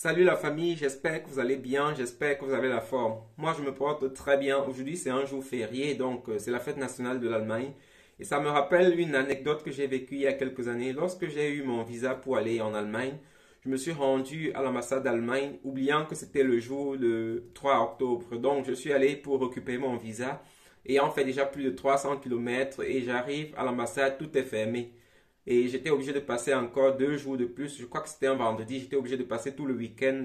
Salut la famille, j'espère que vous allez bien, j'espère que vous avez la forme. Moi je me porte très bien. Aujourd'hui c'est un jour férié, donc c'est la fête nationale de l'Allemagne. Et ça me rappelle une anecdote que j'ai vécue il y a quelques années. Lorsque j'ai eu mon visa pour aller en Allemagne, je me suis rendu à l'ambassade d'Allemagne, oubliant que c'était le jour de 3 octobre. Donc je suis allé pour récupérer mon visa, ayant fait déjà plus de 300 km et j'arrive à l'ambassade, tout est fermé. Et j'étais obligé de passer encore 2 jours de plus. Je crois que c'était un vendredi. J'étais obligé de passer tout le week-end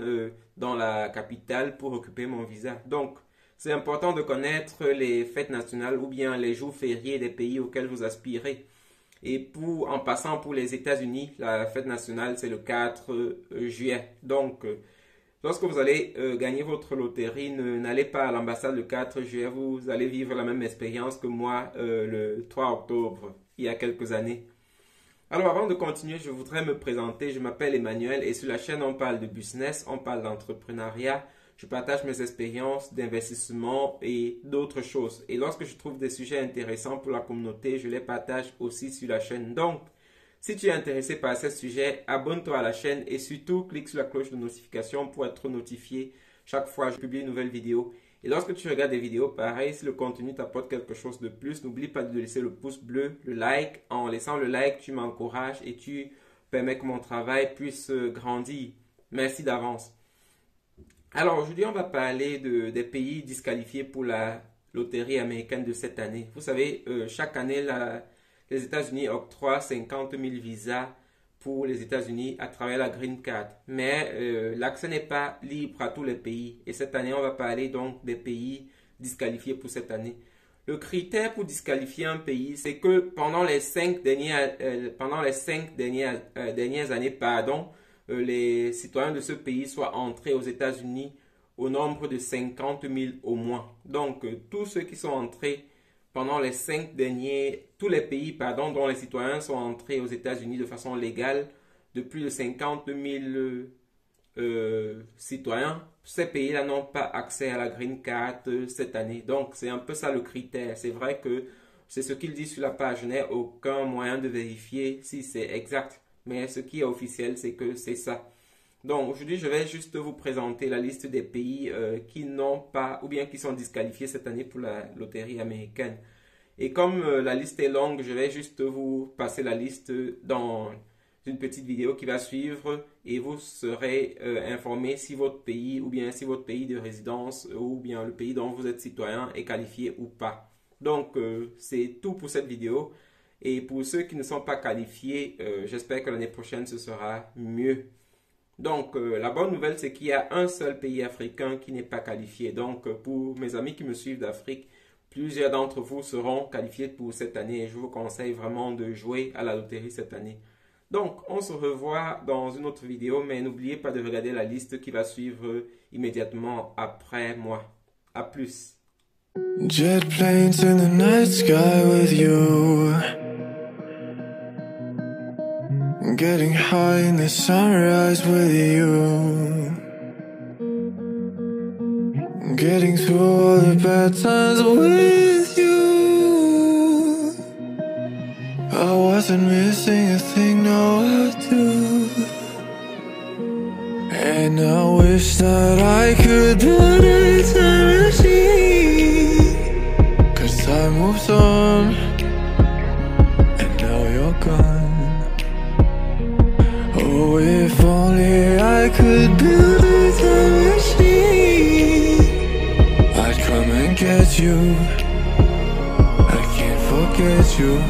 dans la capitale pour récupérer mon visa. Donc, c'est important de connaître les fêtes nationales ou bien les jours fériés des pays auxquels vous aspirez. Et en passant pour les États-Unis, la fête nationale, c'est le 4 juillet. Donc, lorsque vous allez gagner votre loterie, n'allez pas à l'ambassade le 4 juillet. Vous allez vivre la même expérience que moi le 3 octobre, il y a quelques années. Alors avant de continuer, je voudrais me présenter. Je m'appelle Emmanuel et sur la chaîne on parle de business, on parle d'entrepreneuriat. Je partage mes expériences d'investissement et d'autres choses. Et lorsque je trouve des sujets intéressants pour la communauté, je les partage aussi sur la chaîne. Donc, si tu es intéressé par ces sujets, abonne-toi à la chaîne et surtout clique sur la cloche de notification pour être notifié chaque fois que je publie une nouvelle vidéo. Et lorsque tu regardes des vidéos, pareil, si le contenu t'apporte quelque chose de plus, n'oublie pas de laisser le pouce bleu, le like. En laissant le like, tu m'encourages et tu permets que mon travail puisse grandir. Merci d'avance. Alors aujourd'hui, on va parler des pays disqualifiés pour la loterie américaine de cette année. Vous savez, chaque année, les États-Unis octroient 50 000 visas pour les États-Unis à travers la Green Card. Mais l'accès n'est pas libre à tous les pays. Et cette année, on va parler donc des pays disqualifiés pour cette année. Le critère pour disqualifier un pays, c'est que pendant les 5 dernières années, les citoyens de ce pays soient entrés aux États-Unis au nombre de 50 000 au moins. Donc, tous ceux qui sont entrés pendant les tous les pays dont les citoyens sont entrés aux États-Unis de façon légale, de plus de 50 000 citoyens, ces pays-là n'ont pas accès à la Green Card cette année. Donc, c'est un peu ça le critère. C'est vrai que c'est ce qu'il dit sur la page. Je n'ai aucun moyen de vérifier si c'est exact. Mais ce qui est officiel, c'est que c'est ça. Donc, aujourd'hui, je vais juste vous présenter la liste des pays qui n'ont pas ou bien qui sont disqualifiés cette année pour la loterie américaine. Et comme la liste est longue, je vais juste vous passer la liste dans une petite vidéo qui va suivre et vous serez informé si votre pays ou bien si votre pays de résidence ou bien le pays dont vous êtes citoyen est qualifié ou pas. Donc, c'est tout pour cette vidéo. Et pour ceux qui ne sont pas qualifiés, j'espère que l'année prochaine, ce sera mieux. Donc, la bonne nouvelle, c'est qu'il y a un seul pays africain qui n'est pas qualifié. Donc, pour mes amis qui me suivent d'Afrique, plusieurs d'entre vous seront qualifiés pour cette année. Et je vous conseille vraiment de jouer à la loterie cette année. Donc, on se revoit dans une autre vidéo, mais n'oubliez pas de regarder la liste qui va suivre immédiatement après moi. À plus. Jet planes in the night sky with you, getting high in the sunrise with you, getting through all the bad times with you. I wasn't missing a thing, now I do. And I wish that I could build a time machine, 'cause time moves on and now you're gone. Oh, if only I could build a time machine, I'd come and get you. I can't forget you.